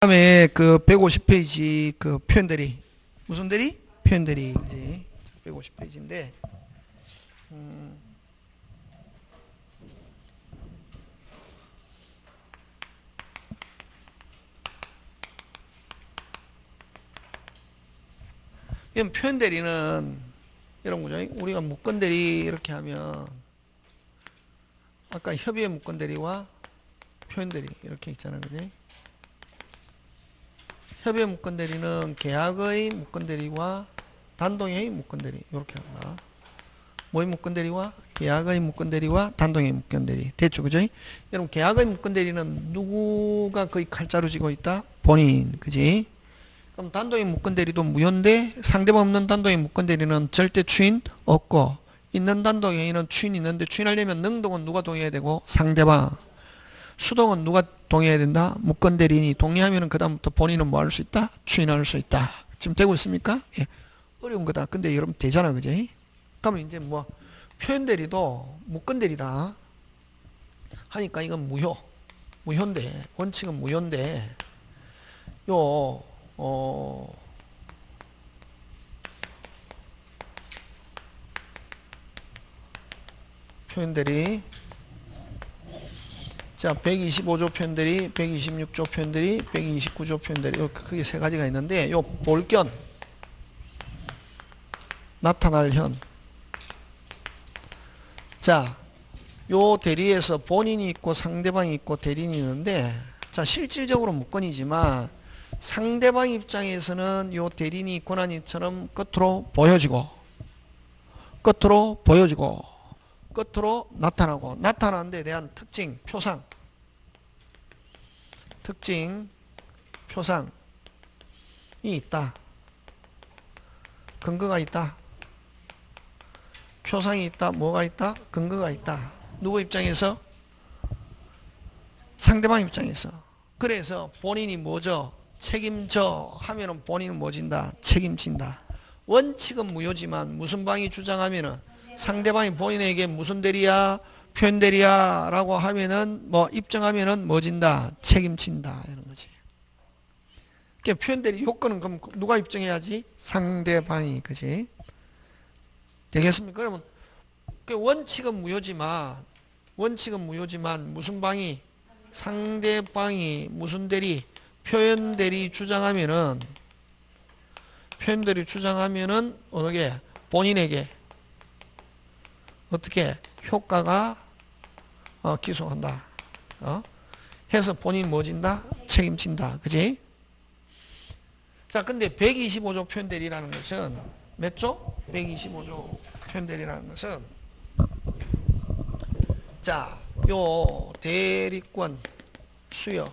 다음에 그 150페이지 그 표현 대리. 무슨 대리? 표현 대리. 그지? 150페이지인데, 이런 표현 대리는 이런 거죠. 우리가 무건 대리 이렇게 하면, 아까 협의의 무건 대리와 표현 대리 이렇게 있잖아요. 그지? 협의의 무건 대리는 계약의 무건 대리와 단독의 무건 대리 이렇게 한다. 뭐의 무건 대리와 계약의 무건 대리와 단독의 무건 대리. 됐죠, 그죠? 여러분 계약의 무건 대리는 누구가 거의 칼자루 쥐고 있다? 본인, 그지? 그럼 단독의 무건 대리도 무효인데 상대방 없는 단독의 무건 대리는 절대 추인 없고 있는 단독에는 추인 있는데 추인하려면 능동은 누가 동의해야 되고 상대방. 수동은 누가 동의해야 된다? 무건 대리인이 동의하면 그 다음부터 본인은 뭐 할 수 있다? 추인할 수 있다. 지금 되고 있습니까? 예. 어려운 거다. 근데 여러분 되잖아, 그지? 그러면 이제 뭐 표현 대리도 무건 대리다 하니까 이건 무효인데 원칙은 무효인데 요 표현 대리 자 125조 표현 대리, 126조 표현 대리, 129조 표현 대리 크게 세 가지가 있는데 요 볼견 나타날 현 자, 요 대리에서 본인이 있고 상대방이 있고 대리인이 있는데 자 실질적으로 무건이지만 상대방 입장에서는 요 대리인이 권한이처럼 끝으로 보여지고 끝으로 나타나고 나타나는 데 대한 특징, 표상이 있다. 근거가 있다. 표상이 있다. 뭐가 있다? 근거가 있다. 누구 입장에서? 상대방 입장에서. 그래서 본인이 뭐죠? 책임져 하면은 본인은 뭐 진다? 책임진다. 원칙은 무효지만 무슨 방이 주장하면은 상대방이 본인에게 무슨 대리야? 표현 대리야? 라고 하면은 뭐 입증하면은 뭐 진다? 책임진다. 이런 거지. 그러니까 표현 대리 요건은 그럼 누가 입증해야지? 상대방이. 그지? 되겠습니까? 그러면 원칙은 무효지만 무슨 방이? 상대방이 무슨 대리? 표현 대리 주장하면은 어느 게 본인에게 어떻게 효과가 기소한다. 해서 본인 뭐 진다? 책임진다. 그지? 자, 근데 125조 표현 대리라는 것은 몇 조? 125조 표현 대리라는 것은 자, 요 대리권 수여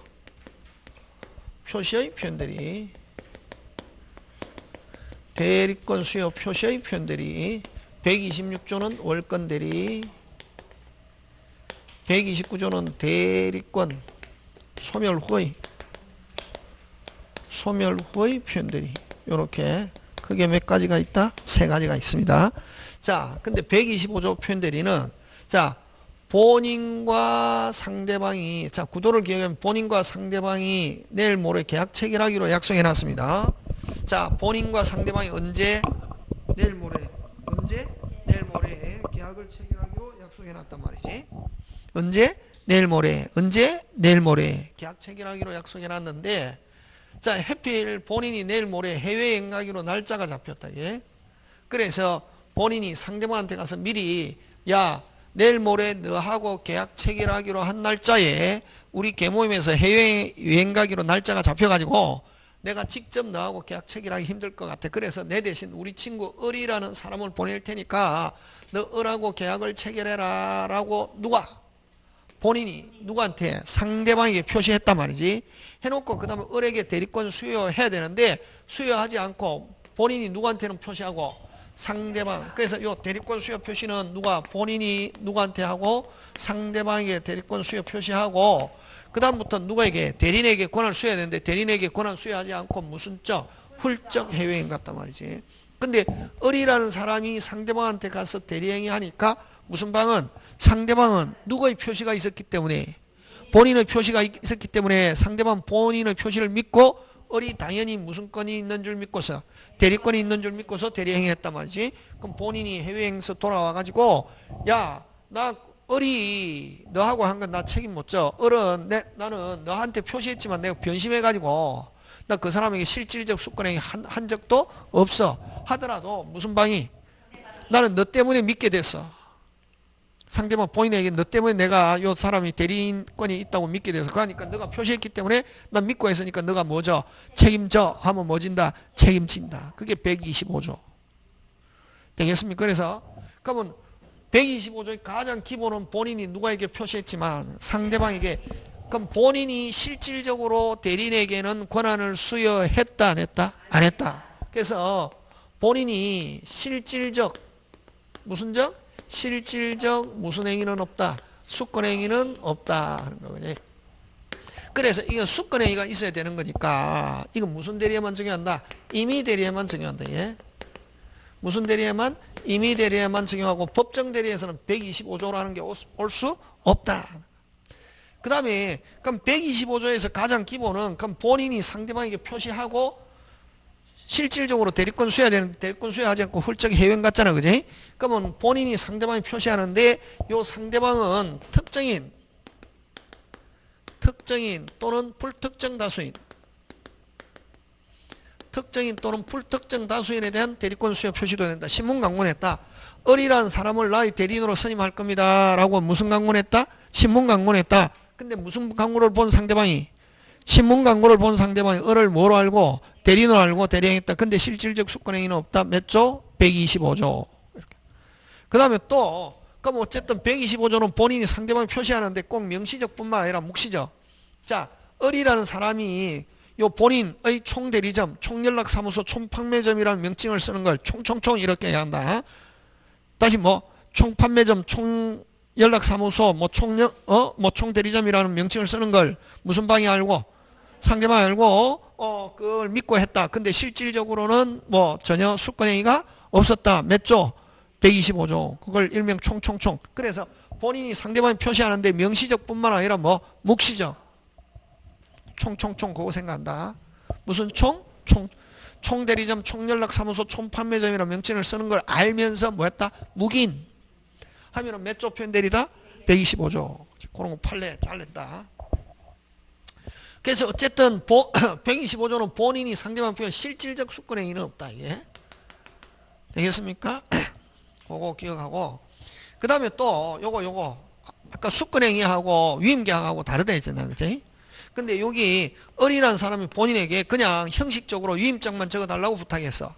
표시의 표현 대리 대리권 수여 표시의 표현 대리 126조는 월권 대리 129조는 대리권 소멸 후의 표현 대리 요렇게 크게 몇 가지가 있다? 세 가지가 있습니다. 자, 근데 125조 표현 대리는 자 본인과 상대방이 자 구도를 기억하면 본인과 상대방이 내일 모레 계약 체결하기로 약속해 놨습니다. 자 본인과 상대방이 언제? 내일 모레 계약을 체결하기로 약속해 놨단 말이지. 언제? 내일 모레 계약 체결하기로 약속해 놨는데 자 해필 본인이 내일 모레 해외여행 가기로 날짜가 잡혔다. 예? 그래서 본인이 상대방한테 가서 미리 야 내일 모레 너하고 계약 체결하기로 한 날짜에 우리 계모임에서 해외여행 가기로 날짜가 잡혀가지고 내가 직접 너하고 계약 체결하기 힘들 것 같아. 그래서 내 대신 우리 친구 을이라는 사람을 보낼 테니까 너 을하고 계약을 체결해라 라고 본인이 누구한테? 상대방에게 표시했단 말이지. 해놓고 그 다음에 을에게 대리권 수여해야 되는데 수여하지 않고 본인이 누구한테는 표시하고 상대방. 그래서 이 대리권 수여 표시는 본인이 누구한테 하고 상대방에게 대리권 수여 표시하고 그 다음부터 누구에게? 대리인에게 권한을 수여해야 되는데 대리인에게 권한 수여하지 않고 무슨 훌쩍 해외여행 갔단 말이지. 근데 을이라는 사람이 상대방한테 가서 대리행위 하니까 무슨 방은? 상대방은 누구의 표시가 있었기 때문에 본인의 표시가 있었기 때문에 상대방 본인의 표시를 믿고 을이 당연히 무슨 건이 있는 줄 믿고서 대리권이 있는 줄 믿고서 대리행위했단 말이지. 그럼 본인이 해외행에서 돌아와가지고 야, 나 을이 너하고 한 건 나 책임 못 져. 을은 나는 너한테 표시했지만 내가 변심해가지고 나 그 사람에게 실질적 수권행위 한 적도 없어. 하더라도 무슨 방이 나는 너 때문에 믿게 됐어. 상대방 본인에게 너 때문에 내가 요 사람이 대리인권이 있다고 믿게 돼서 그러니까 너가 표시했기 때문에 난 믿고 했으니까 너가 뭐죠? 책임져 하면 뭐진다? 책임진다. 그게 125조. 되겠습니까? 그래서 그러면 125조의 가장 기본은 본인이 누구에게 표시했지만 상대방에게 그럼 본인이 실질적으로 대리인에게는 권한을 수여했다 안 했다? 안 했다. 그래서 본인이 실질적 무슨 적? 실질적 무슨 행위는 없다. 수권행위는 없다 하는 거거든요. 그래서 이거 수권행위가 있어야 되는 거니까 이거 무슨 대리에만 적용한다? 임의 대리에만 적용한다. 예? 무슨 대리에만? 임의 대리에만 적용하고 법정 대리에서는 125조라는 게 올 수 없다. 그 다음에 그럼 125조에서 가장 기본은 그럼 본인이 상대방에게 표시하고 실질적으로 대리권 수여해야 되는데 대리권 수여하지 않고 훌쩍 해외행 갔잖아. 그지? 그러면 본인이 상대방이 표시하는데 요 상대방은 특정인 또는 불특정 다수인 특정인 또는 불특정 다수인에 대한 대리권 수여 표시도 된다. 신문 강권했다. 을이라는 사람을 나의 대리인으로 선임할 겁니다. 라고 무슨 강권했다? 신문 강권했다. 근데 무슨 광고를 본 상대방이 신문 광고를 본 상대방이 을을 뭐로 알고 대리인으로 알고 대리행했다. 근데 실질적 수권행위는 없다. 몇 조? 125조. 그 다음에 또 그럼 어쨌든 125조는 본인이 상대방이 표시하는데 꼭 명시적 뿐만 아니라 묵시적. 자, 을이라는 사람이 요 본인의 총대리점, 총연락사무소, 총판매점이라는 명칭을 쓰는 걸 총총총 이렇게 한다. 다시 뭐 총판매점, 총연락사무소, 뭐 총대리점이라는 명칭을 쓰는 걸 무슨 방이 알고 상대방이 알고 그걸 믿고 했다. 근데 실질적으로는 뭐 전혀 수권행위가 없었다. 몇 조? 125조. 그걸 일명 총총총. 그래서 본인이 상대방이 표시하는데 명시적 뿐만 아니라 뭐 묵시적. 총총총 그거 생각한다. 무슨 총? 총대리점, 총연락사무소, 총판매점이라는 명칭을 쓰는 걸 알면서 뭐 했다? 묵인. 하면은 몇 조 표현대리다? 125조. 그런 거 판례 잘렸다. 그래서 어쨌든 125조는 본인이 상대방 표현 실질적 수권행위는 없다. 이게. 되겠습니까? 그거 기억하고. 그 다음에 또 요거 아까 수권행위하고 위임계약하고 다르다 했잖아요. 그치? 근데 여기 을이라는 사람이 본인에게 그냥 형식적으로 위임장만 적어달라고 부탁했어.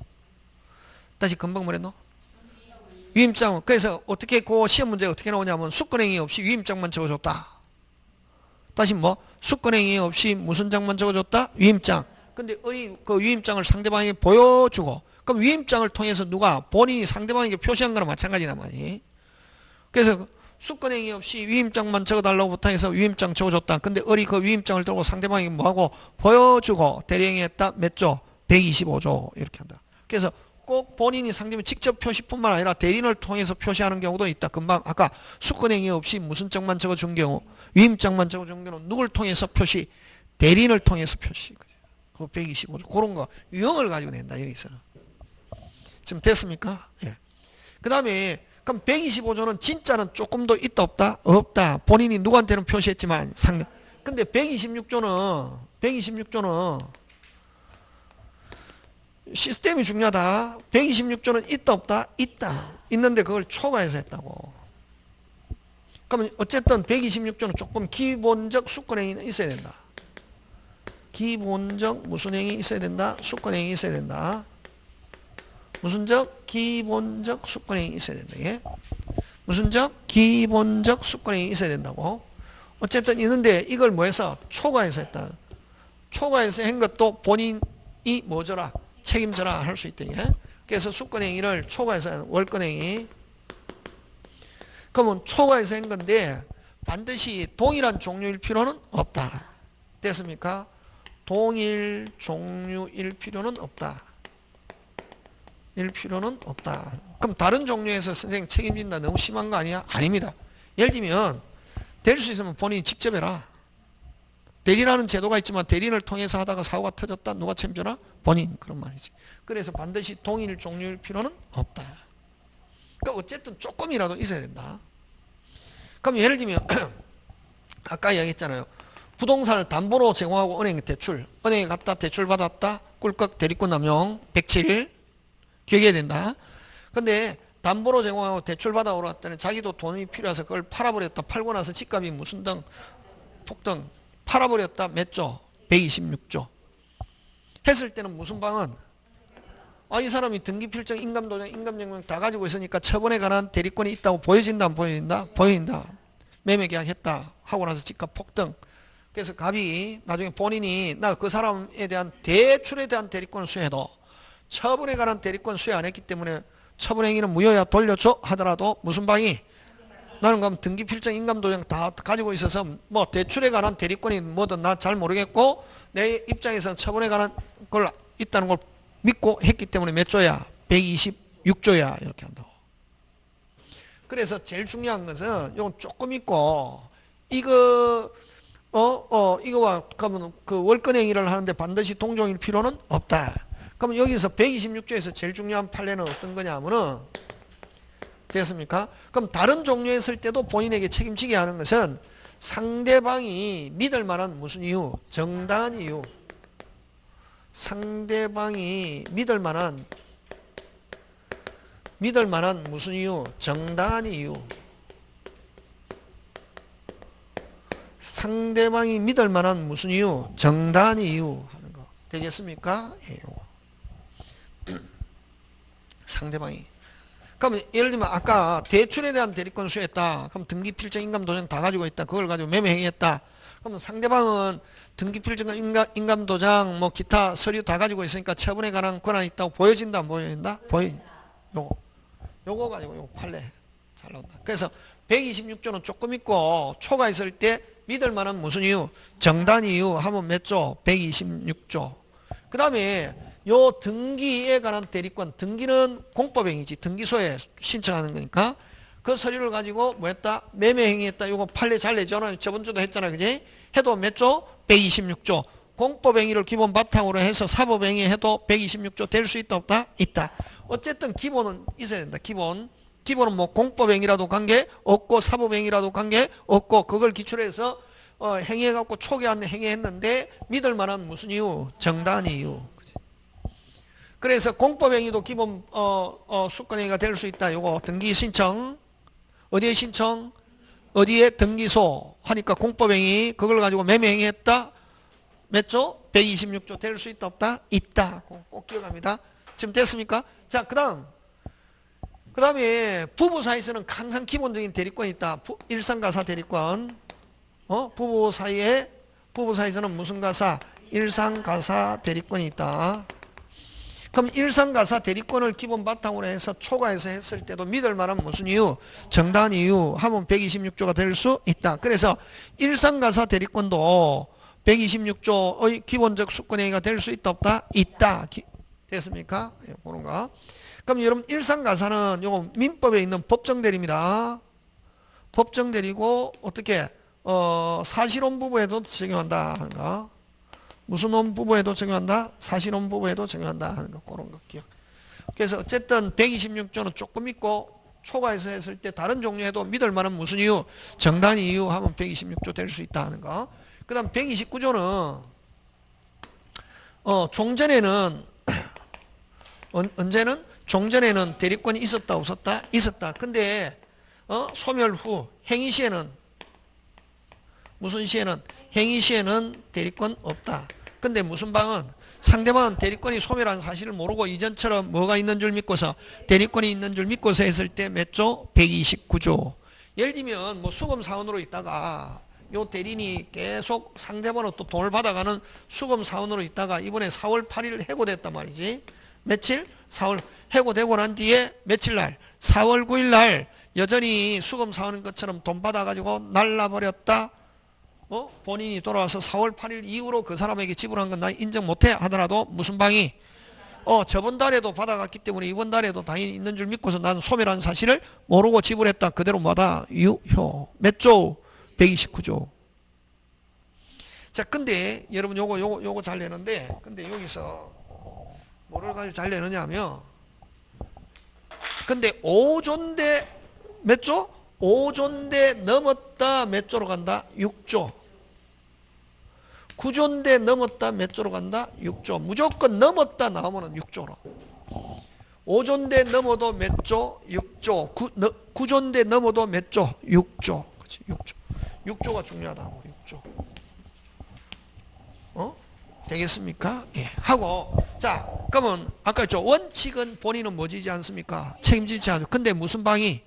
다시 금방 뭐랬노? 위임장. 그래서 어떻게 그 시험 문제가 어떻게 나오냐면 수권행위 없이 위임장만 적어줬다. 다시 뭐 수권행위 없이 무슨 장만 적어줬다? 위임장. 근데 그 위임장을 상대방에게 보여주고 그럼 위임장을 통해서 누가 본인이 상대방에게 표시한 거랑 마찬가지란 말이지. 그래서 수권행위 없이 위임장만 적어달라고 부탁해서 위임장 적어줬다. 근데 을이 그 위임장을 들고 상대방에게 뭐하고 보여주고 대리행위했다. 몇 조? 125조 이렇게 한다. 그래서 꼭 본인이 상대방 직접 표시뿐만 아니라 대리인을 통해서 표시하는 경우도 있다. 금방 아까 수권행위 없이 무슨 장만 적어준 경우 위임장만 적어준 경우는 누굴 통해서 표시? 대리인을 통해서 표시. 그 125조 그런 거 유형을 가지고 낸다. 여기서는. 지금 됐습니까? 예. 그 다음에 그럼 125조는 진짜는 조금 더 있다 없다? 없다. 본인이 누구한테는 표시했지만 상대. 근데 126조는 시스템이 중요하다. 126조는 있다 없다? 있다. 있는데 그걸 초과해서 했다고. 그러면 어쨌든 126조는 조금 기본적 수권행위는 있어야 된다. 기본적 무슨 행위 있어야 된다? 수권행위 있어야 된다. 무슨 적? 기본적 수권행위 있어야 된다. 예? 무슨 적? 기본적 수권행위 있어야 된다고. 어쨌든 있는데 이걸 뭐해서? 초과해서 했다. 초과해서 한 것도 본인이 뭐져라? 책임져라 할 수 있다. 예? 그래서 수권행위를 초과해서 하는 월권행위. 그러면 초과해서 한 건데 반드시 동일한 종류일 필요는 없다. 됐습니까? 동일 종류일 필요는 없다. 일 필요는 없다. 그럼 다른 종류에서 선생님 책임진다 너무 심한 거 아니야? 아닙니다. 예를 들면 될 수 있으면 본인이 직접 해라. 대리라는 제도가 있지만 대리를 통해서 하다가 사고가 터졌다. 누가 책임져라? 본인. 그런 말이지. 그래서 반드시 동일 종류일 필요는 없다. 그러니까 어쨌든 조금이라도 있어야 된다. 그럼 예를 들면 아까 이야기했잖아요. 부동산을 담보로 제공하고 은행 대출. 은행에 갔다 대출 받았다. 꿀꺽 대리권 남용 107 기억해야 된다. 근데 담보로 제공하고 대출 받아오라 했더니 자기도 돈이 필요해서 그걸 팔아버렸다. 팔고 나서 집값이 무슨 등 폭등 팔아버렸다. 몇 조? 126조. 했을 때는 무슨 방은? 이 사람이 등기필증, 인감도장, 인감증명 다 가지고 있으니까 처분에 관한 대리권이 있다고 보여진다, 안 보여진다? 보여진다. 매매계약했다. 하고 나서 집값 폭등. 그래서 갑이 나중에 본인이 나 그 사람에 대한 대출에 대한 대리권을 수여해도 처분에 관한 대리권 수여 안 했기 때문에 처분행위는 무효야 돌려줘 하더라도 무슨 방이? 나는 그럼 등기필증, 인감도장 다 가지고 있어서 뭐 대출에 관한 대리권이 뭐든 나 잘 모르겠고 내 입장에서는 처분에 관한 걸 있다는 걸 믿고 했기 때문에 몇 조야? 126조야 이렇게 한다고. 그래서 제일 중요한 것은 이건 조금 있고 이거와 그러면 그 월권행위를 하는데 반드시 동종일 필요는 없다. 그럼 여기서 126조에서 제일 중요한 판례는 어떤 거냐면은 됐습니까? 그럼 다른 종류에 쓸 때도 본인에게 책임지게 하는 것은 상대방이 믿을 만한 무슨 이유? 정당한 이유. 상대방이 믿을 만한 무슨 이유? 정당한 이유. 상대방이 믿을 만한 무슨 이유? 정당한 이유 하는 거. 되겠습니까? 예. 상대방이. 그럼 예를 들면 아까 대출에 대한 대리권 수여했다. 그럼 등기필증, 인감도장 다 가지고 있다. 그걸 가지고 매매행위했다. 그럼 상대방은 등기필증, 인감도장, 뭐 기타 서류 다 가지고 있으니까 처분에 관한 권한이 있다고 보여진다, 안 보여진다? 요거 가지고 요거 판례 잘 나온다. 그래서 126조는 조금 있고 초가 있을 때 믿을 만한 무슨 이유? 정당 이유 하면 몇 조? 126조. 그 다음에 요 등기에 관한 대리권, 등기는 공법행위지. 등기소에 신청하는 거니까 그 서류를 가지고 뭐 했다? 매매행위했다. 요거 판례 잘 내잖아요. 저번주도 했잖아. 그지? 해도 몇 조? 126조. 공법행위를 기본 바탕으로 해서 사법행위 해도 126조 될 수 있다 없다? 있다. 어쨌든 기본은 있어야 된다. 기본은 뭐 공법행위라도 관계 없고 사법행위라도 관계 없고 그걸 기출해서 행위해갖고 초기한 행위했는데 믿을 만한 무슨 이유? 정당한 이유. 그래서 공법행위도 기본 수권행위가 될 수 있다. 요거 등기 신청 어디에 신청? 어디에? 등기소 하니까 공법행위 그걸 가지고 매매행위 했다. 몇 조? 126조 될 수 있다 없다? 있다. 꼭 기억합니다. 지금 됐습니까? 자, 그 다음에 부부 사이에서는 항상 기본적인 대리권이 있다. 일상가사 대리권. 부부 사이에서는 무슨 가사? 일상가사 대리권이 있다. 그럼 일상가사 대리권을 기본 바탕으로 해서 초과해서 했을 때도 믿을 만한 무슨 이유? 정당한 이유 하면 126조가 될 수 있다. 그래서 일상가사 대리권도 126조의 기본적 수권행위가 될 수 있다 없다? 있다. 됐습니까? 보는 거. 그럼 여러분 일상가사는 요거 민법에 있는 법정대리입니다. 법정대리고 어떻게 사실혼 부부에도 적용한다 하는 거. 무슨 혼 부부에도 적용한다? 사실혼 부부에도 적용한다 하는 거. 그런 거 기억. 그래서 어쨌든 126조는 조금 있고 초과해서 했을 때 다른 종류에도 믿을 만한 무슨 이유? 정당한 이유 하면 126조 될 수 있다 하는 거. 그 다음 129조는 종전에는 언제는? 종전에는 대리권이 있었다 없었다? 있었다. 근데 소멸 후 행위 시에는 무슨 시에는? 행위 시에는 대리권 없다. 근데 무슨 방은? 상대방은 대리권이 소멸한 사실을 모르고 이전처럼 뭐가 있는 줄 믿고서 대리권이 있는 줄 믿고서 했을 때 몇 조? 129조. 예를 들면 뭐 수검사원으로 있다가 요 대리인이 계속 상대방으로 또 돈을 받아가는 수검사원으로 있다가 이번에 4월 8일 해고됐단 말이지. 며칠? 4월 해고되고 난 뒤에 며칠 날? 4월 9일 날 여전히 수검사원인 것처럼 돈 받아가지고 날라버렸다. 본인이 돌아와서 4월 8일 이후로 그 사람에게 지불한 건 나 인정 못해 하더라도 무슨 방이? 저번 달에도 받아갔기 때문에 이번 달에도 당연히 있는 줄 믿고서 나는 소멸한 사실을 모르고 지불했다. 그대로 뭐다? 유효. 몇 조? 129조. 자, 근데 여러분 요거 잘 내는데, 근데 여기서 뭐를 가지고 잘 내느냐 하면, 근데 5조인데 몇 조? 5조인데 넘었다 몇 조로 간다? 6조. 9조인데 넘었다 몇 조로 간다? 6조. 무조건 넘었다 나오면 6조로. 5조인데 넘어도 몇 조? 6조. 9조인데 넘어도 몇 조? 6조. 그치? 6조. 6조가 중요하다고. 6조. 되겠습니까? 예. 하고, 자, 그러면 아까 했죠. 원칙은 본인은 뭐 지지 않습니까? 책임지지 않죠. 근데 무슨 방이?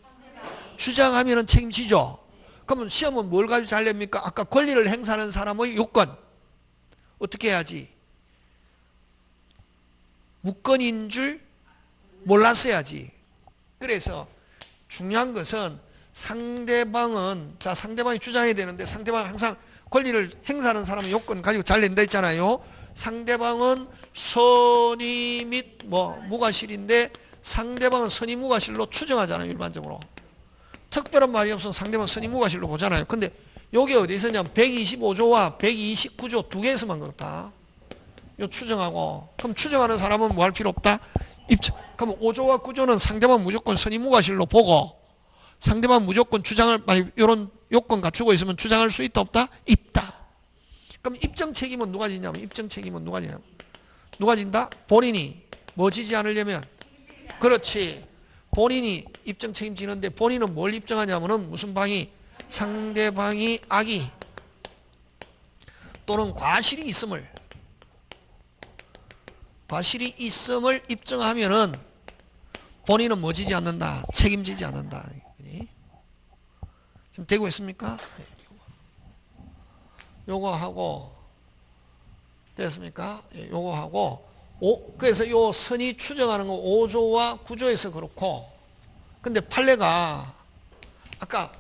주장하면은 책임지죠. 그러면 시험은 뭘 가지고 잘 냅니까? 아까 권리를 행사하는 사람의 요건. 어떻게 해야지? 무건인 줄 몰랐어야지. 그래서 중요한 것은 상대방은, 자, 상대방이 주장해야 되는데 상대방은 항상 권리를 행사하는 사람의 요건 가지고 잘 낸다 했잖아요. 상대방은 선의 및 무과실인데 상대방은 선의 무과실로 추정하잖아요. 일반적으로. 특별한 말이 없으면 상대방은 선의 무과실로 보잖아요. 근데 여기 어디 있었냐면 125조와 129조 두 개에서만 그렇다. 요 추정하고. 그럼 추정하는 사람은 뭐 할 필요 없다? 그럼 5조와 9조는 상대방 무조건 선의 무과실로 보고 상대방 무조건 주장을, 이런 요건 갖추고 있으면 주장할 수 있다 없다? 있다. 그럼 입증 책임은 누가 지냐면, 입증 책임은 누가 지냐면, 누가 진다? 본인이. 뭐 지지 않으려면? 그렇지. 본인이 입증 책임지는데 본인은 뭘 입증하냐면은 무슨 방이? 상대방이 악의 또는 과실이 있음을 입증하면은 본인은 뭐 지지 않는다? 책임지지 않는다. 지금 되고 있습니까? 요거 하고 됐습니까? 요거 하고 그래서 요 선이 추정하는 거 5조와 9조에서 그렇고, 근데 판례가 아까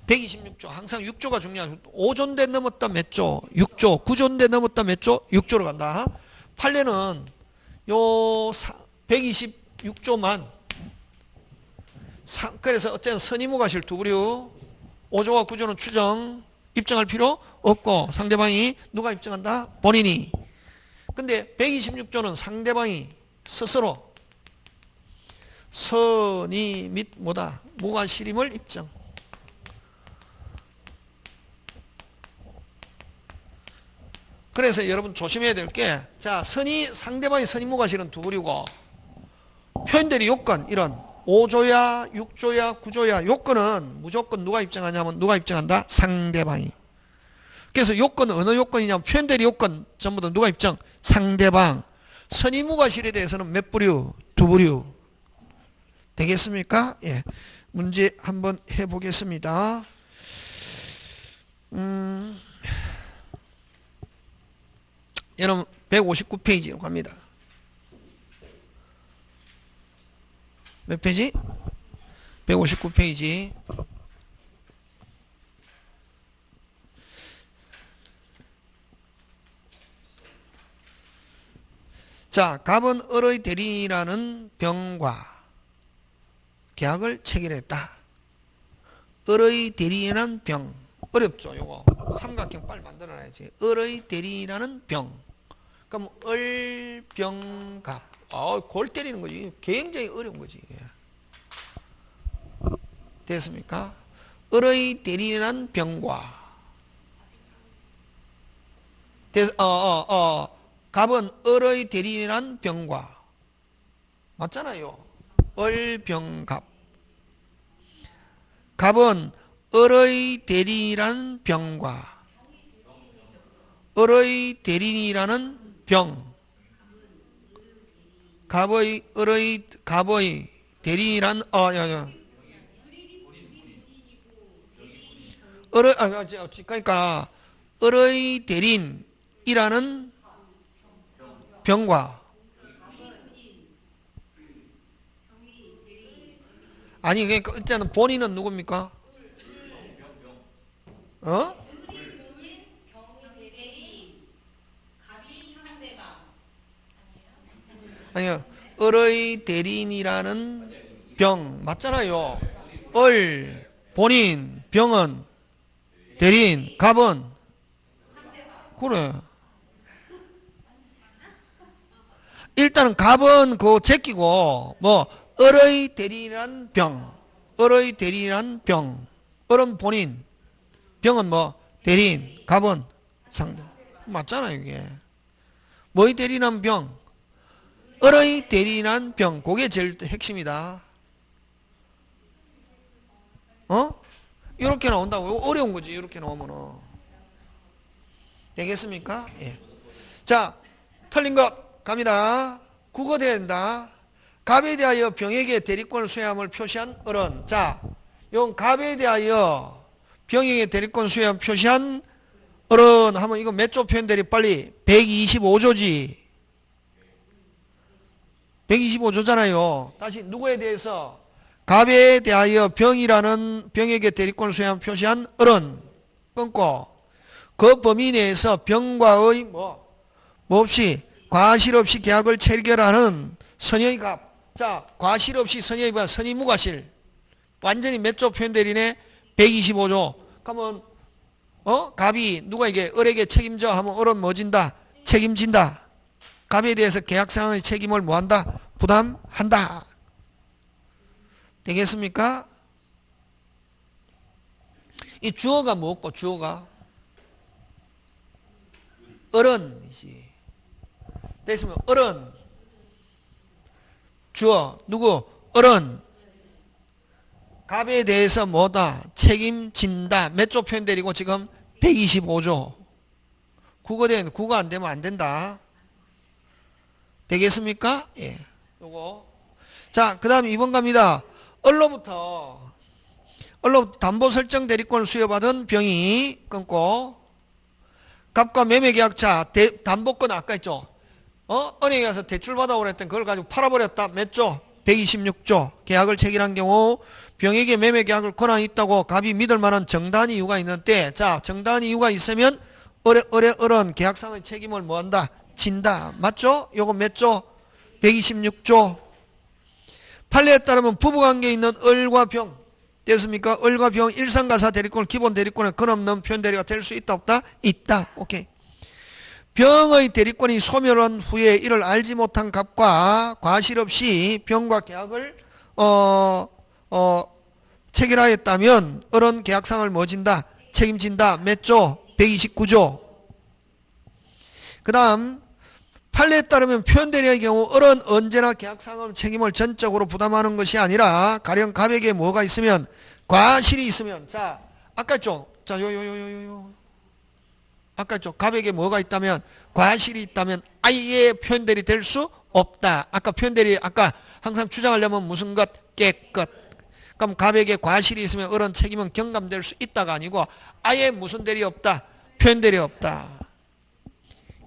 126조 항상 6조가 중요하죠. 5조인데 넘었다 몇 조? 6조. 9조인데 넘었다 몇 조? 6조로 간다. 판례는 요 126조만 그래서 어쨌든 선의무과실 두 부류, 5조와 9조는 추정 입증할 필요 없고 상대방이 누가 입증한다? 본인이. 근데 126조는 상대방이 스스로 선의 및 뭐다? 무과실임을 입증. 그래서 여러분 조심해야 될 게, 자, 상대방의 선의 무과실은 두 부류고 표현들이 요건 이런 5조야 6조야 9조야 요건은 무조건 누가 입증하냐면 누가 입증한다? 상대방이. 그래서 요건은 어느 요건이냐면 표현대리 요건 전부 다 누가 입증? 상대방. 선의 무과실에 대해서는 몇 부류? 두 부류. 되겠습니까? 예. 문제 한번 해보겠습니다. 여러분 159페이지로 갑니다. 몇 페이지? 159페이지. 자, 갑은 을의 대리인이라는 병과 계약을 체결했다. 을의 대리인이라는 병. 어렵죠, 요거. 삼각형 빨리 만들어놔야지. 을의 대리인이라는 병. 그럼 을병갑. 골 때리는 거지. 굉장히 어려운 거지. 됐습니까? 을의 대리인이라는 병과 갑은 을의 대리인이라는 병과 맞잖아요. 을병갑. 갑은 을의 대리인이라는 병과 을의 대리인이라는 병. 갑의 대리인이란 그러니까 을의 대리인이라는 병과 아니 그러니까 일단은 본인은 누굽니까? 아니요. 을의 대리인이라는 병 맞잖아요. 을 본인 병은 대리인 갑은 그래. 일단은 갑은 그거 제끼고 뭐 을의 대리란 병, 을의 대리란 병, 을은 본인, 병은 뭐 대리인, 갑은 상대. 맞잖아 이게. 뭐의 대리란 병, 을의 대리란 병, 그게 제일 핵심이다. 이렇게 나온다고. 어려운 거지 이렇게 나오면은. 되겠습니까? 예. 자, 틀린 것 갑니다. 국어 돼야 된다. 갑에 대하여 병에게 대리권을 수여함을 표시한 을은, 자, 이건 갑에 대하여 병에게 대리권 수여함을 표시한 을은 하면 이거 몇 조 표현들이 빨리 125조지. 125조잖아요. 다시 누구에 대해서? 갑에 대하여 병에게 대리권을 수여함을 표시한 을은 끊고 그 범위 내에서 병과의 뭐 없이 과실 없이 계약을 체결하는 선의의 갑. 자, 과실 없이 선의의 뭐 선의무과실. 완전히 몇 조 표현되리네? 125조. 그러면 갑이 누가에게 을에게 책임져 하면 을은 뭐 진다? 책임진다. 갑에 대해서 계약상의 책임을 뭐한다? 부담한다. 되겠습니까? 이 주어가 뭐고 주어가? 을은이지. 됐으면 을은 주어 누구? 을은 갑에 대해서 뭐다? 책임진다. 몇 조 표현되리고 지금 125조. 국어 안 되면 안 된다. 되겠습니까? 예. 요거. 자, 그 다음 2번 갑니다. 을로부터 담보 설정 대리권을 수여받은 병이 끊고 갑과 매매계약자 담보권 아까 했죠. 은행에 가서 대출 받아오라 했더니 그걸 가지고 팔아버렸다. 몇 조? 126조. 계약을 체결한 경우 병에게 매매계약을 권한이 있다고 갑이 믿을 만한 정당한 이유가 있는데, 자, 정당한 이유가 있으면 을은 계약상의 책임을 뭐한다? 진다. 맞죠? 요거 몇 조? 126조. 판례에 따르면 부부관계에 있는 을과 병 됐습니까? 을과 병 일상가사 대리권 기본 대리권에 근없는 표현대리가 될 수 있다 없다? 있다. 오케이. 병의 대리권이 소멸한 후에 이를 알지 못한 갑과 과실 없이 병과 계약을 체결하였다면 을은 계약상을 뭐 진다? 책임진다. 몇 조? 129조. 그 다음 판례에 따르면 표현대리의 경우 을은 언제나 계약상의 책임을 전적으로 부담하는 것이 아니라 가령 갑에게 뭐가 있으면 과실이 있으면, 자, 아까 쪽, 자, 아까 쪽 갑에게 뭐가 있다면 과실이 있다면 아예 표현대리 될 수 없다. 아까 표현대리 아까 항상 주장하려면 무슨 것? 깨끗. 그럼 갑에게 과실이 있으면 을은 책임은 경감될 수 있다가 아니고 아예 무슨 대리 없다? 표현대리 없다.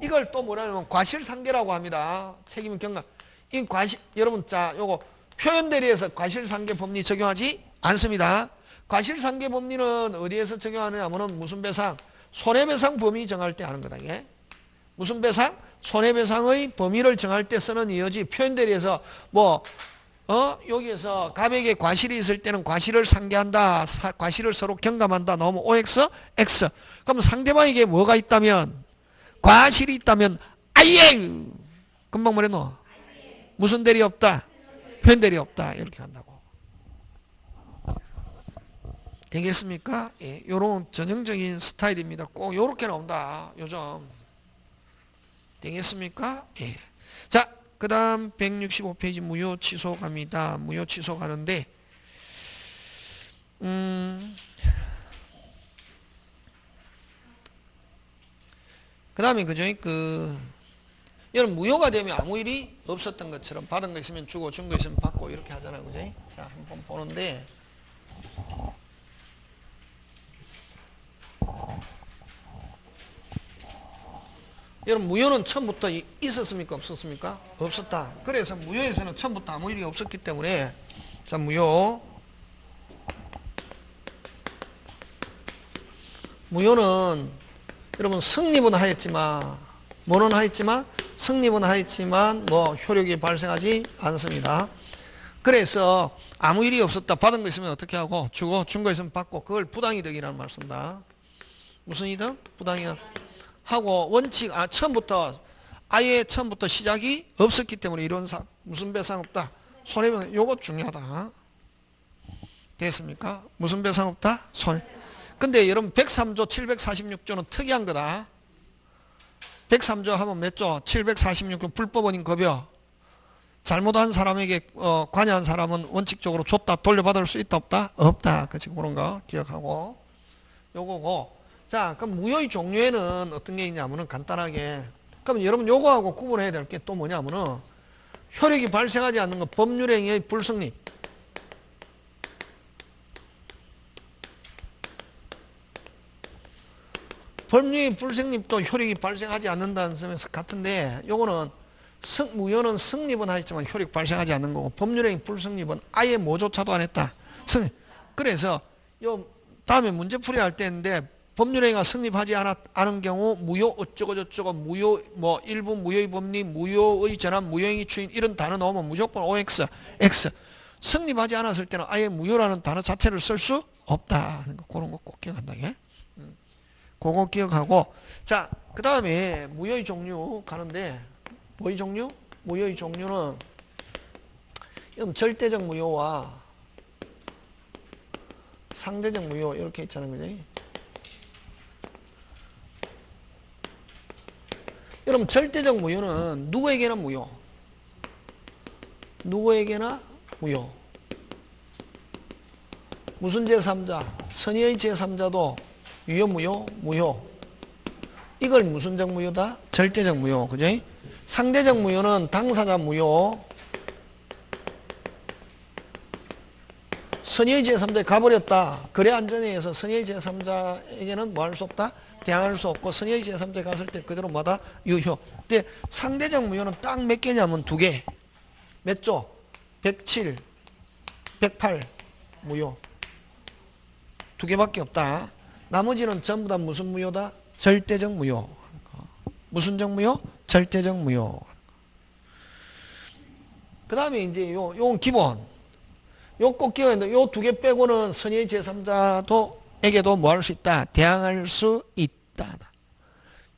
이걸 또 뭐라면 과실상계라고 합니다. 책임은 경감. 이 과실, 여러분, 자, 요거 표현대리에서 과실상계 법리 적용하지 않습니다. 과실상계 법리는 어디에서 적용하느냐 하면은 무슨 배상? 손해배상 범위 정할 때 하는 거다. 이게. 무슨 배상? 손해배상의 범위를 정할 때 쓰는 이유지. 표현대리에서 여기에서 갑에게 과실이 있을 때는 과실을 상계한다. 과실을 서로 경감한다. 나오면 OX, X. 그럼 상대방에게 뭐가 있다면? 과실이 있다면 아예 금방 뭐랬노? 무슨 대리 없다? 표현대리 없다. 이렇게 한다고. 되겠습니까? 예, 요런 전형적인 스타일입니다. 꼭 요렇게 나온다. 요즘. 되겠습니까? 예. 자, 그 다음 165페이지 무효 취소 갑니다. 무효 취소 가는데 그 다음에 그죠? 여러분 무효가 되면 아무 일이 없었던 것처럼 받은 거 있으면 주고 준 거 있으면 받고 이렇게 하잖아요. 그죠? 자, 한번 보는데 여러분 무효는 처음부터 있었습니까? 없었습니까? 없었다. 그래서 무효에서는 처음부터 아무 일이 없었기 때문에 자, 무효는 여러분 성립은 하였지만 뭐는 하였지만 성립은 하였지만 뭐 효력이 발생하지 않습니다. 그래서 아무 일이 없었다. 받은 거 있으면 어떻게 하고 주고 준 거 있으면 받고 그걸 부당이득이라는 말 쓴다. 무슨 이득? 부당이득. 하고 원칙 처음부터 아예 처음부터 시작이 없었기 때문에 이런 무슨 배상 없다. 손해배상 요거 중요하다. 됐습니까? 무슨 배상 없다? 손해. 근데 여러분 103조 746조는 특이한 거다. 103조 하면 몇 조? 746조 불법원인 급여. 잘못한 사람에게 관여한 사람은 원칙적으로 줬다 돌려받을 수 있다 없다? 없다. 그치 그런 거 기억하고 요거고. 자 그럼 무효의 종류에는 어떤 게 있냐면은 간단하게 그럼 여러분 요거하고 구분해야 될 게 또 뭐냐면은 효력이 발생하지 않는 거 법률행위의 불성립. 법률의 불성립도 효력이 발생하지 않는다는 점에서 같은데 요거는 무효는 성립은 하지만 효력 발생하지 않는 거고 법률행위 불성립은 아예 뭐조차도 안 했다. 그래서 요 다음에 문제풀이 할 때인데 법률행위가 성립하지 않은 경우 무효 어쩌고 저쩌고 무효 뭐 일부 무효의 법리 무효의 전환 무효행위 추인 이런 단어 나오면 무조건 OX X 성립하지 않았을 때는 아예 무효라는 단어 자체를 쓸 수 없다. 그런 거 꼭 기억한다. 예? 그거 기억하고 자 그 다음에 무효의 종류 가는데 뭐의 종류? 무효의 종류는 절대적 무효와 상대적 무효 이렇게 있잖아요. 그지? 여러분 절대적 무효는 누구에게나 무효. 누구에게나 무효. 무슨 제3자? 선의의 제3자도 유효 무효? 무효. 이걸 무슨적 무효다? 절대적 무효. 그지? 상대적 무효는 당사자 무효. 선의의 제3자에 가버렸다. 거래 안전에 의해서 선의의 제3자에게는 뭐 할 수 없다? 대항할 수 없고 선의의 제3자에 갔을 때 그대로 뭐다? 유효. 근데 상대적 무효는 딱 몇 개냐면 두 개. 몇 조? 107, 108 무효. 두 개밖에 없다. 나머지는 전부 다 무슨 무효다? 절대적 무효. 무슨적 무효? 절대적 무효. 그 다음에 이제 요건 기본. 요 꼭 기억해야 되는데 요 두 개 빼고는 선의의 제3자에게도 뭐 할 수 있다? 대항할 수 있다.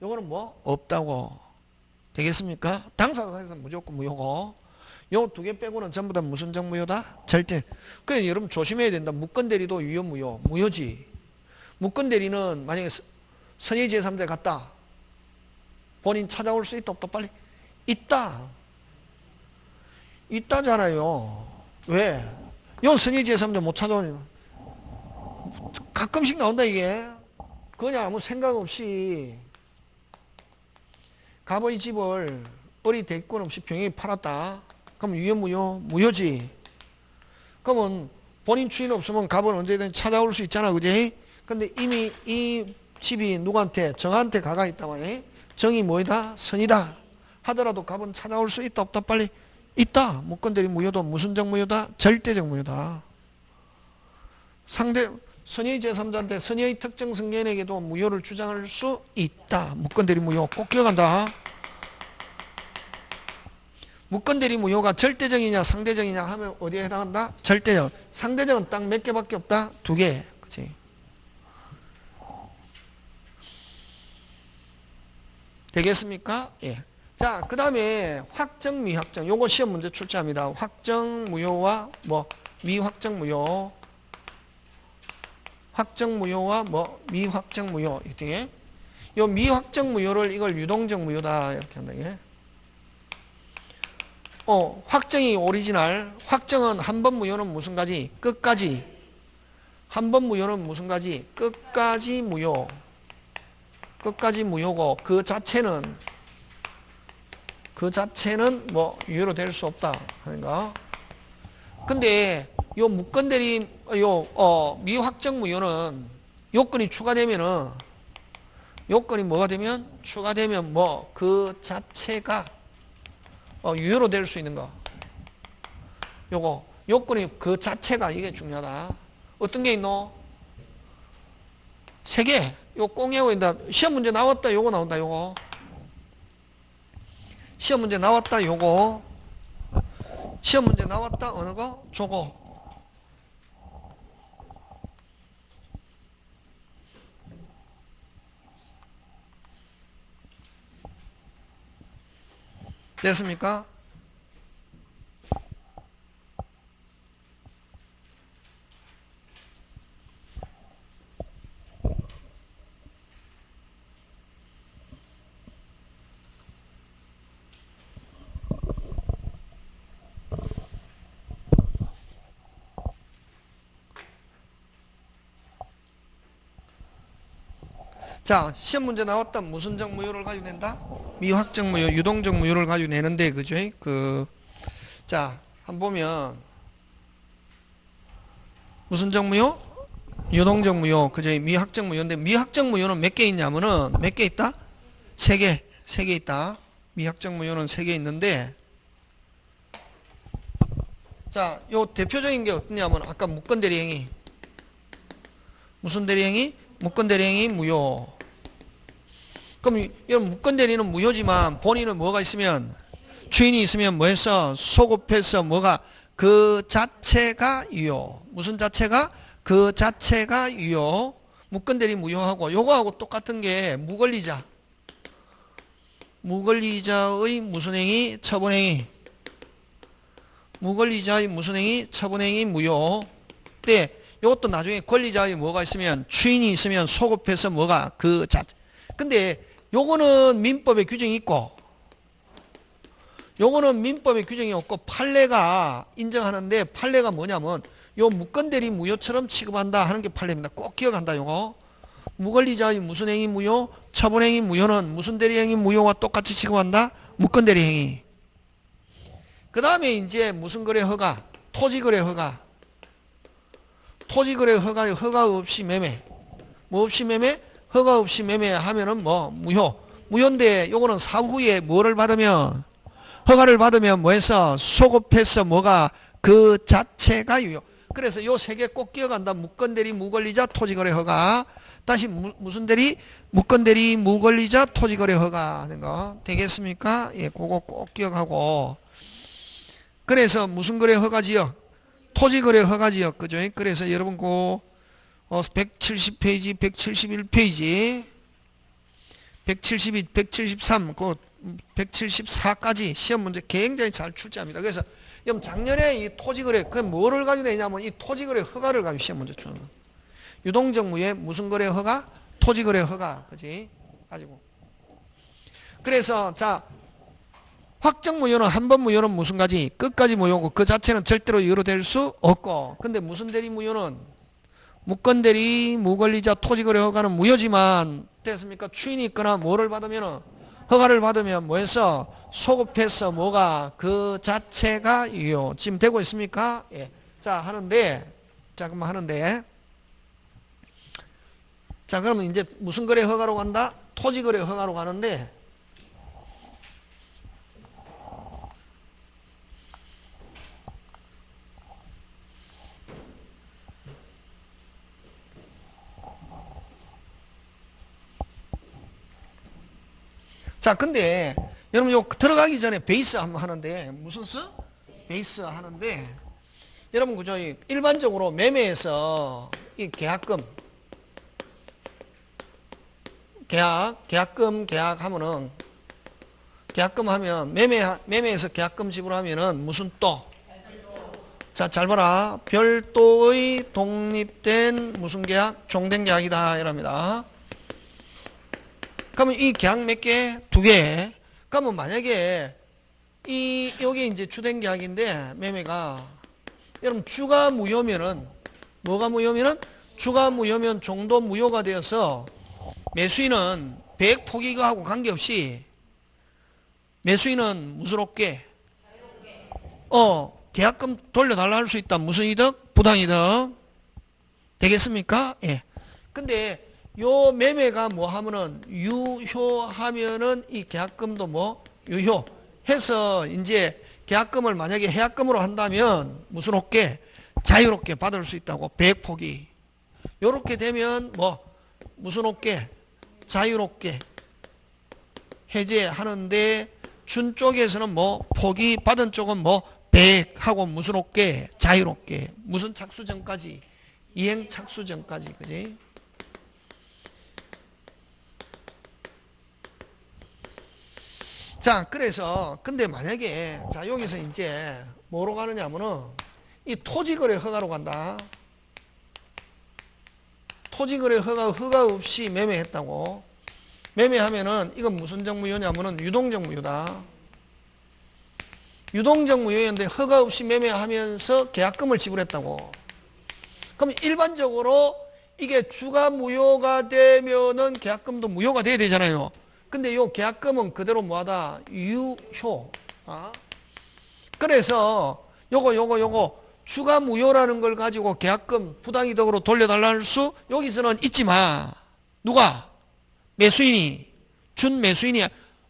요거는 뭐? 없다고. 되겠습니까? 당사자에서 무조건 무효고 요 두 개 빼고는 전부 다 무슨적 무효다? 절대. 그래 여러분 조심해야 된다. 무건대리도 유효 무효. 무효지. 무건대리는 만약에 선의 제3자에 갔다. 본인 찾아올 수 있다 없다? 빨리. 있다. 있다잖아요. 왜? 요 선의 제3자 못 찾아오니까. 가끔씩 나온다 이게. 그냥 아무 생각 없이 갑의 집을 어리 대권 없이 병행이 팔았다. 그럼 유효 무효? 무효지. 그러면 본인 추인 없으면 갑은 언제든 찾아올 수 있잖아. 그지? 근데 이미 이 집이 누구한테? 정한테 가가 있다만 정이 뭐이다? 선이다. 하더라도 갑은 찾아올 수 있다 없다? 빨리. 있다. 무건대리 무효도 무슨적 무효다? 절대적 무효다. 선의의 제3자한테 선의의 특정 승계인에게도 무효를 주장할 수 있다. 무건대리 무효. 꼭 기억한다. 무건대리 무효가 절대적이냐 상대적이냐 하면 어디에 해당한다? 절대적. 상대적은 딱 몇 개밖에 없다? 두 개. 그치? 되겠습니까? 예. 자, 그 다음에 확정, 미확정. 요거 시험 문제 출제합니다. 확정 무효와 뭐 미확정 무효. 확정 무효와 뭐 미확정 무효. 이렇게. 요 미확정 무효를 이걸 유동적 무효다. 이렇게 한다. 이게. 확정이 오리지널. 확정은 한 번 무효는 무슨 가지? 끝까지. 한 번 무효는 무슨 가지? 끝까지 무효. 끝까지 무효고 그 자체는 뭐 유효로 될 수 없다 하는 거. 근데 요 무건대리 미확정 무효는 요건이 추가되면은 요건이 뭐가 되면 추가되면 뭐 그 자체가 유효로 될 수 있는 거. 요거 요건이 그 자체가 이게 중요하다. 어떤 게 있노? 세 개. 요 꽁해오인다. 시험 문제 나왔다. 요거 나온다. 요거. 시험 문제 나왔다. 요거. 시험 문제 나왔다. 어느 거? 저거. 됐습니까? 자, 시험 문제 나왔다. 무슨 정무효를 가지고 낸다? 미확정 무효, 유동적 무효를 가지고 내는데, 그죠? 자, 한번 보면, 무슨 정무효? 유동적 무효, 그죠? 미확정 무효인데, 미확정 무효는 몇 개 있냐면은, 몇 개 있다? 세 개 있다. 미확정 무효는 세 개 있는데, 자, 요 대표적인 게 어떠냐면, 아까 무건 대리행위. 무슨 대리행위? 무건 대리행위 무효. 그럼 이런 무건 대리는 무효지만 본인은 뭐가 있으면 주인이 있으면 뭐 했어? 소급해서 뭐가 그 자체가 유효. 무슨 자체가? 그 자체가 유효. 무건 대리 무효하고 요거하고 똑같은 게 무권리자. 무권리자의 무슨 행위? 처분행위. 무권리자의 무슨 행위? 처분행위 무효. 때 이것도 나중에 권리자의 뭐가 있으면 주인이 있으면 소급해서 뭐가 그 자체. 근데 요거는 민법에 규정이 있고 요거는 민법에 규정이 없고 판례가 인정하는데 판례가 뭐냐면 요 무건대리 무효처럼 취급한다 하는 게 판례입니다. 꼭 기억한다. 요거 무권리자의 무슨 행위 무효? 처분행위 무효는 무슨 대리행위 무효와 똑같이 취급한다? 무건대리행위. 그 다음에 이제 무슨 거래 허가? 토지거래 허가. 토지거래 허가 없이 매매. 뭐 없이 매매? 허가 없이 매매하면은 뭐 무효. 무효인데 요거는 사후에 뭐를 받으면 허가를 받으면 뭐해서 소급해서 뭐가 그 자체가 유효. 그래서 요 세 개 꼭 기억한다. 무건대리 무권리자 토지거래 허가. 다시 무슨 대리? 무건대리 무권리자 토지거래 허가 하는 거 되겠습니까? 예, 그거 꼭 기억하고. 그래서 무슨 거래 허가지역? 토지거래 허가지역. 그죠? 그래서 여러분 170페이지, 171페이지, 172, 173, 174까지 시험 문제 굉장히 잘 출제합니다. 그래서 작년에 이 토지거래, 그 뭐를 가지고 내냐면 이 토지거래 허가를 가지고 시험 문제 추는 거예요. 유동적 무효 무슨 거래 허가? 토지거래 허가. 그지? 가지고. 그래서 자, 확정 무효는 한 번 무효는 무슨 가지? 끝까지 무효고 그 자체는 절대로 유효될 수 없고. 근데 무슨 대리 무효는 무건대리 무권리자 토지거래 허가는 무효지만 됐습니까? 주인이 있거나 뭐를 받으면 허가를 받으면 뭐해서 소급해서 뭐가 그 자체가 유효. 지금 되고 있습니까? 예. 자 하는데 그러면 하는데 자 그러면 이제 무슨 거래 허가로 간다? 토지거래 허가로 가는데 자, 근데 여러분 요 들어가기 전에 베이스 한번 하는데 무슨 수? 베이스 하는데 여러분 그죠? 일반적으로 매매에서 이 계약금 계약하면은 계약금 하면 매매에서 계약금 지불하면은 무슨 또? 자, 잘 봐라. 별도의 독립된 무슨 계약? 종된 계약이다 이랍니다. 그러면 이 계약 몇 개? 두 개. 그러면 만약에 여기 이제 주된 계약인데 매매가 여러분 주가 무효면은 뭐가 무효면은 주가 무효면 종도 무효가 되어서 매수인은 100 포기하고 관계없이 매수인은 무슨 없게 계약금 돌려달라 할 수 있다. 무슨 이득? 부당이득. 되겠습니까? 예. 근데 요 매매가 뭐 하면은 유효하면은 이 계약금도 뭐 유효해서 이제 계약금을 만약에 해약금으로 한다면 무슨 없게 자유롭게 받을 수 있다고 100 포기. 요렇게 되면 뭐 무슨 없게 자유롭게 해제하는데 준 쪽에서는 뭐 포기 받은 쪽은 뭐 100 하고 무슨 없게 자유롭게 무슨 착수 전까지 이행 착수 전까지 그지? 자, 그래서 근데 만약에 자 여기서 이제 뭐로 가느냐면은 이 토지거래 허가로 간다. 토지거래 허가 없이 매매했다고. 매매하면은 이건 무슨 정무유냐면은 유동적 무효다. 유동적 무효인데 허가 없이 매매하면서 계약금을 지불했다고. 그럼 일반적으로 이게 주가 무효가 되면은 계약금도 무효가 돼야 되잖아요. 근데 요 계약금은 그대로 뭐하다? 유효. 그래서 요거 주가 무효라는 걸 가지고 계약금 부당이득으로 돌려달라 할 수 여기서는 있지만 누가? 매수인이 준 매수인이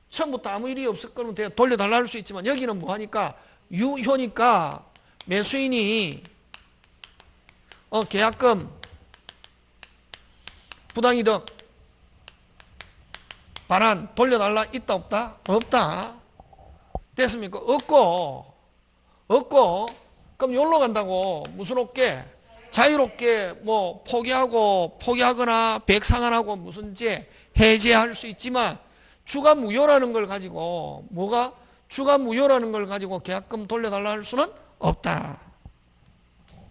처음부터 아무 일이 없을 거면 돌려달라 할 수 있지만 여기는 뭐하니까 유효니까 매수인이 계약금 부당이득 반환 돌려달라 있다 없다? 없다. 됐습니까? 없고 그럼 여기로 간다고. 무슨 없게? 자유롭게 뭐 포기하거나 백상환하고 무슨 해제할 수 있지만 주가 무효라는 걸 가지고 뭐가? 주가 무효라는 걸 가지고 계약금 돌려달라 할 수는 없다.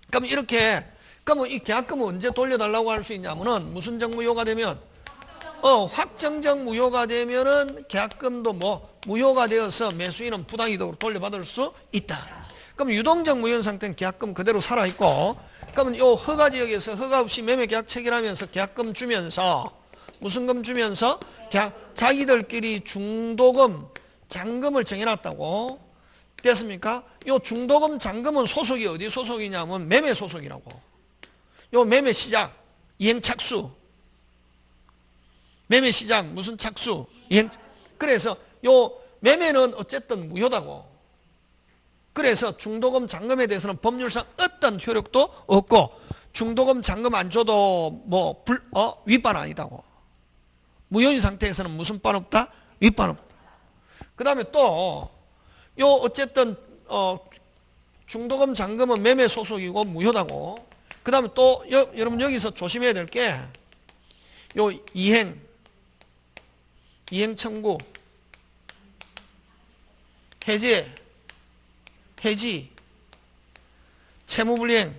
그럼 이렇게 그러면 이 계약금은 언제 돌려달라고 할 수 있냐면은 무슨 정무효가 되면 확정적 무효가 되면은 계약금도 무효가 되어서 매수인은 부당이득으로 돌려받을 수 있다. 그럼 유동적 무효인 상태는 계약금 그대로 살아있고, 그러면 요 허가 지역에서 허가 없이 매매 계약 체결하면서 계약금 주면서 무슨 금 주면서 자기들끼리 중도금 잔금을 정해놨다고. 됐습니까? 요 중도금 잔금은 소속이 어디 소속이냐면 매매 소속이라고. 요 매매 시작 이행 착수. 매매 시작 무슨 착수? 그래서 요 매매는 어쨌든 무효다고. 그래서 중도금 잔금에 대해서는 법률상 어떤 효력도 없고 중도금 잔금 안 줘도 윗반 아니다고. 무효인 상태에서는 무슨 반 없다? 윗반 없다. 그 다음에 또 요 어쨌든 중도금 잔금은 매매 소속이고 무효다고. 그 다음에 또 여러분 여기서 조심해야 될 게 요 이행 청구, 해지, 채무불이행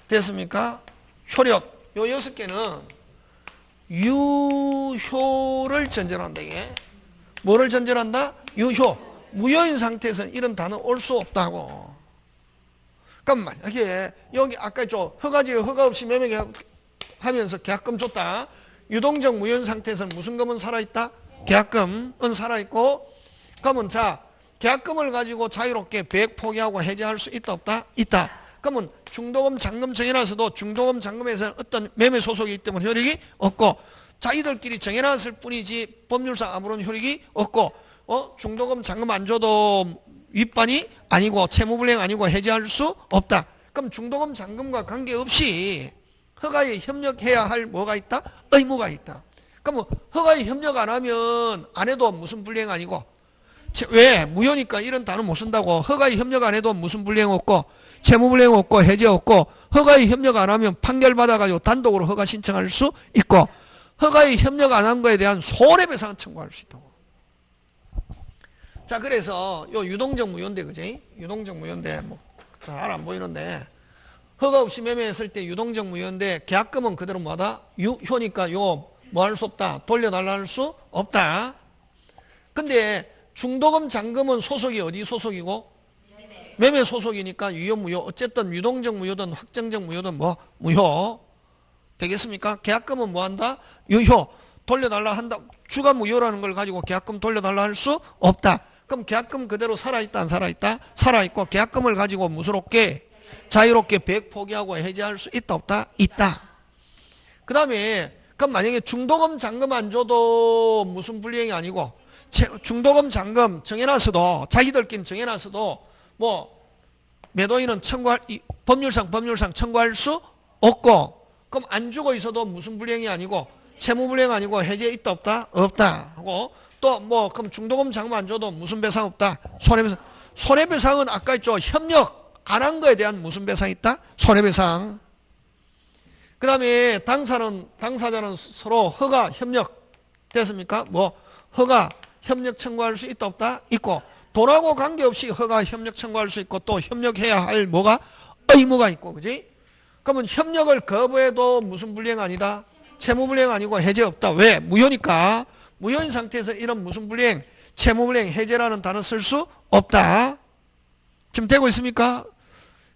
됐습니까? 효력 요 6개는 유효를 전제한다. 이게 뭐를 전제한다? 유효. 무효인 상태에서는 이런 단어 올 수 없다고. 그럼 만약에 여기 아까 허가 없이 매매하면서 계약금 줬다. 유동적 무효인 상태에서는 무슨 금은 살아있다? 계약금은 살아있고. 그러면 자 계약금을 가지고 자유롭게 배액 포기하고 해제할 수 있다 없다? 있다. 그러면 중도금 잔금 정해놔서도 중도금 잔금에서는 어떤 매매 소속이 있기 때문에 효력이 없고 자기들끼리 정해놨을 뿐이지 법률상 아무런 효력이 없고 중도금 잔금 안 줘도 윗반이 아니고 채무불이행 아니고 해제할 수 없다. 그럼 중도금 잔금과 관계없이 허가에 협력해야 할 뭐가 있다? 의무가 있다. 그럼 허가에 협력 안 하면 안 해도 무슨 불이행 아니고 왜? 무효니까 이런 단어 못 쓴다고. 허가에 협력 안 해도 무슨 불이행 없고 채무불이행 없고 해제 없고 허가에 협력 안 하면 판결 받아가지고 단독으로 허가 신청할 수 있고 허가에 협력 안 한 거에 대한 손해배상 청구할 수 있다고. 자 그래서 요 유동적 무효인데 그지? 유동적 무효인데 잘 안 보이는데 허가 없이 매매했을 때 유동적 무효인데 계약금은 그대로 뭐하다? 유효니까 요 뭐 할 수 없다. 돌려달라 할 수 없다. 근데 중도금 잔금은 소속이 어디 소속이고? 매매 소속이니까 유효 무효. 어쨌든 유동적 무효든 확정적 무효든 무효. 되겠습니까? 계약금은 뭐한다? 유효. 돌려달라 한다. 주가 무효라는 걸 가지고 계약금 돌려달라 할 수 없다. 그럼 계약금 그대로 살아있다 안 살아있다? 살아있고 계약금을 가지고 무스럽게 자유롭게 배액 포기하고 해제할 수 있다 없다? 있다. 그 다음에 그럼 만약에 중도금 잔금 안 줘도 무슨 불이행이 아니고 중도금 잔금 정해놨어도 자기들끼리 정해놨어도 매도인은 법률상 청구할 수 없고 그럼 안 주고 있어도 무슨 불이행이 아니고 채무불이행 아니고 해제 있다 없다? 없다 하고 또 그럼 중도금 잔금 안 줘도 무슨 배상 없다? 손해배상. 손해배상은 아까 있죠. 협력 안 한 거에 대한 무슨 배상이 있다? 손해배상. 그 다음에 당사자는 서로 허가 협력 됐습니까? 뭐 허가 협력 청구할 수 있다 없다? 있고 돈하고 관계없이 허가 협력 청구할 수 있고 또 협력해야 할 뭐가 의무가 있고 그지? 그러면 협력을 거부해도 무슨 불이행 아니다? 채무불이행 아니고 해제 없다. 왜? 무효니까. 무효인 상태에서 이런 무슨 불이행? 채무불이행 해제라는 단어 쓸 수 없다. 지금 되고 있습니까?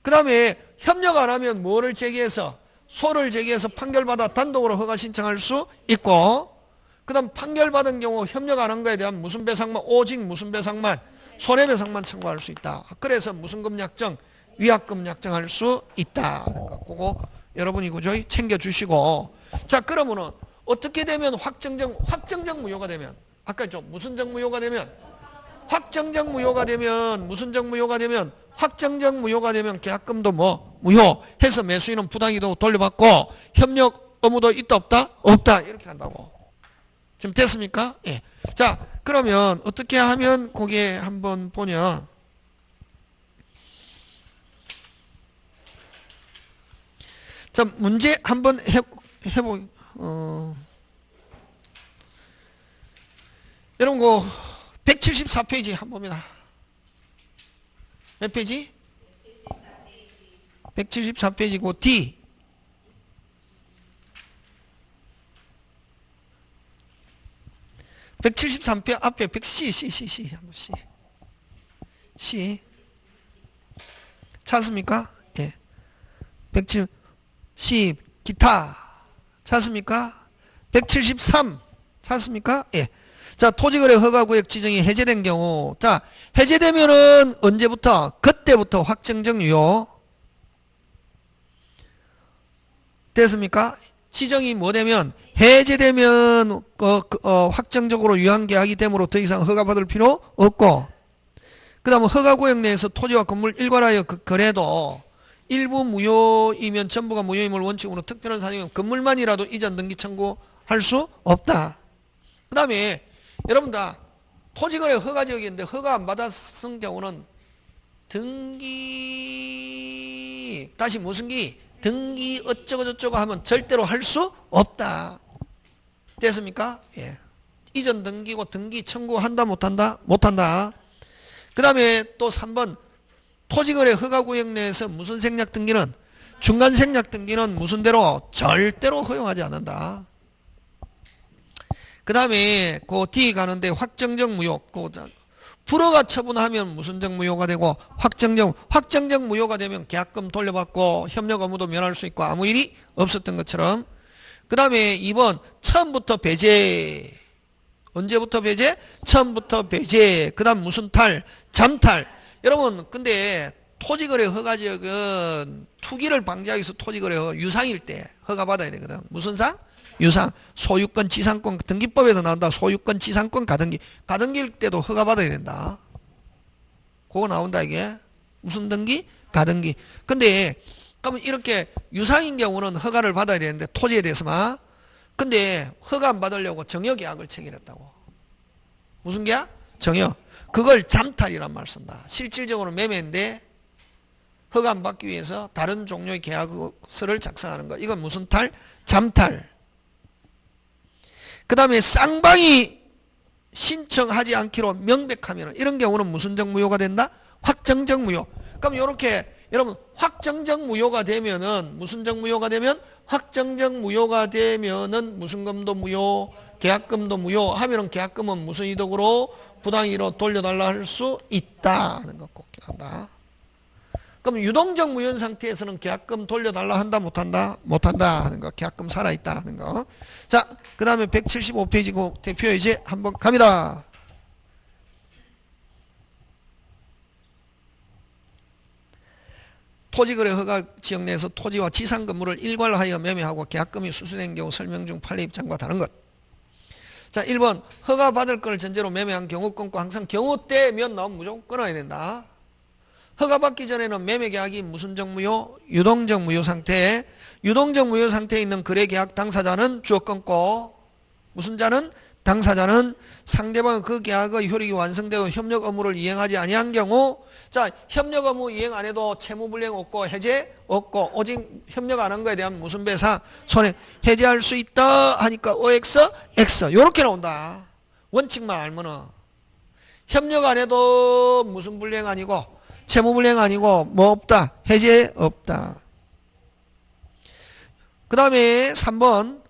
그 다음에 협력 안 하면 뭐를 제기해서? 소를 제기해서 판결받아 단독으로 허가 신청할 수 있고 그 다음 판결받은 경우 협력 안 한 거에 대한 무슨 배상만 오직 무슨 배상만 손해배상만 청구할 수 있다. 그래서 무슨 금 약정? 위약금 약정할 수 있다. 그러니까 그거 여러분이 그죠? 챙겨주시고 자 그러면은 어떻게 되면 확정적 무효가 되면 아까 좀 무슨 적 무효가 되면 확정적 무효가 되면 무슨 적 무효가 되면 확정적 무효가 되면 계약금도 뭐 무효 해서 매수인은 부당이도 돌려받고 협력 의무도 있다 없다? 없다 이렇게 한다고. 지금 됐습니까? 예. 자 그러면 어떻게 하면 거기에 한번 보냐 자 문제 한번 해보 여러분 그 174페이지 한번 봅니다. 몇 페이지? 174페이지고 D 173페이지 앞에 100C 한번 C 찾습니까? 예. 107 C 기타 찾습니까? 173 찾습니까? 예. 자, 토지거래 허가구역 지정이 해제된 경우, 자, 해제되면은 언제부터? 그때부터 확정적 유효. 됐습니까? 지정이 뭐 되면? 해제되면, 확정적으로 유한계약이 되므로 더 이상 허가받을 필요 없고, 그 다음에 허가구역 내에서 토지와 건물 일괄하여 거래도 일부 무효이면 전부가 무효임을 원칙으로 특별한 사정이면 건물만이라도 이전 등기 청구할 수 없다. 그 다음에 여러분 다 토지거래 허가지역인데 허가 안 받았은 경우는 등기 다시 무슨 기? 등기 어쩌고 저쩌고 하면 절대로 할 수 없다. 됐습니까? 예. 이전 등기고 등기 청구한다 못한다? 못한다. 그 다음에 또 3번 토지거래 허가구역 내에서 무슨 생략 등기는 중간 생략 등기는 무슨 대로 절대로 허용하지 않는다. 그 다음에 그 D 가는데 확정적 무효 불허가 처분하면 무슨 적 무효가 되고 확정적 무효가 되면 계약금 돌려받고 협력 의무도 면할 수 있고 아무 일이 없었던 것처럼 그 다음에 2번 처음부터 배제 언제부터 배제? 처음부터 배제 그 다음 무슨 탈? 잠탈 여러분 근데 토지거래 허가지역은 투기를 방지하기 위해서 토지거래 유상일 때 허가받아야 되거든. 무슨 상? 유상, 소유권, 지상권 등기법에도 나온다. 소유권, 지상권, 가등기일 때도 허가받아야 된다. 그거 나온다 이게. 무슨 등기? 가등기. 근데 그러면 이렇게 유상인 경우는 허가를 받아야 되는데 토지에 대해서만. 근데 허가 안 받으려고 정여계약을 체결했다고. 무슨 계약? 정여. 그걸 잠탈이란 말 쓴다. 실질적으로 매매인데 허가 안 받기 위해서 다른 종류의 계약서를 작성하는 거. 이건 무슨 탈? 잠탈. 그 다음에 쌍방이 신청하지 않기로 명백하면 이런 경우는 무슨 적 무효가 된다? 확정적 무효. 그럼 이렇게 여러분 확정적 무효가 되면은 무슨 적 무효가 되면 확정적 무효가 되면은 무슨 금도 무효, 계약금도 무효 하면은 계약금은 무슨 이득으로 부당이로 돌려달라 할 수 있다 하는 거 꼭 기억한다. 그럼 유동적 무효인 상태에서는 계약금 돌려달라 한다 못한다? 못한다 하는 거. 계약금 살아있다 하는 거. 자, 그 다음에 175페이지고 대표 이제 한번 갑니다. 토지거래 허가 지역 내에서 토지와 지상 건물을 일괄하여 매매하고 계약금이 수수된 경우 설명 중 판례 입장과 다른 것. 자, 1번 허가 받을 걸 전제로 매매한 경우 끊고 항상 경우 때면 나오면 무조건 끊어야 된다. 허가받기 전에는 매매계약이 무슨 적 무효? 유동적 무효 상태에 유동적 무효 상태에 있는 거래계약 당사자는 주어 끊고 무슨 자는? 당사자는 상대방은 그 계약의 효력이 완성되도 협력 업무를 이행하지 아니한 경우, 자, 협력 업무 이행 안 해도 채무불이행 없고 해제 없고 오직 협력 안 한 거에 대한 무슨 배상 손해 해제할 수 있다 하니까 OX X 요렇게 나온다. 원칙만 알면은 협력 안 해도 무슨 불이행 아니고 채무불이행 아니고 뭐 없다 해제 없다. 그 다음에 3번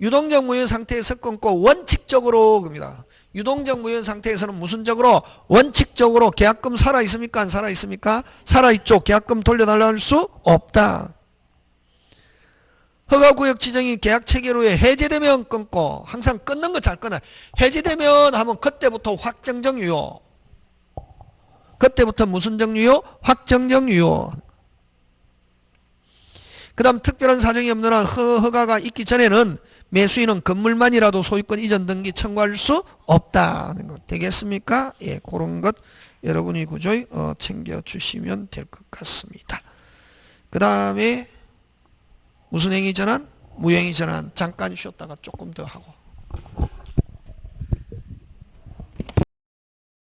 유동적 무효 상태에서 끊고 원칙적으로 겁니다. 유동적 무효 상태에서는 무슨적으로 원칙적으로 계약금 살아있습니까? 안 살아있습니까? 살아있죠. 계약금 돌려달라 할 수 없다. 허가구역 지정이 계약 체결 후에 해제되면 끊고 항상 끊는 거 잘 끊어요. 해제되면 하면 그때부터 확정적 유효. 그때부터 무슨 정유효? 확정적 유효. 그 다음 특별한 사정이 없는 한 허가가 있기 전에는 매수인은 건물만이라도 소유권 이전 등기 청구할 수 없다는 것 되겠습니까? 예, 그런 것 여러분이 구조 챙겨주시면 될 것 같습니다. 그 다음에 무슨 행위 전환? 무행위 전환. 잠깐 쉬었다가 조금 더 하고.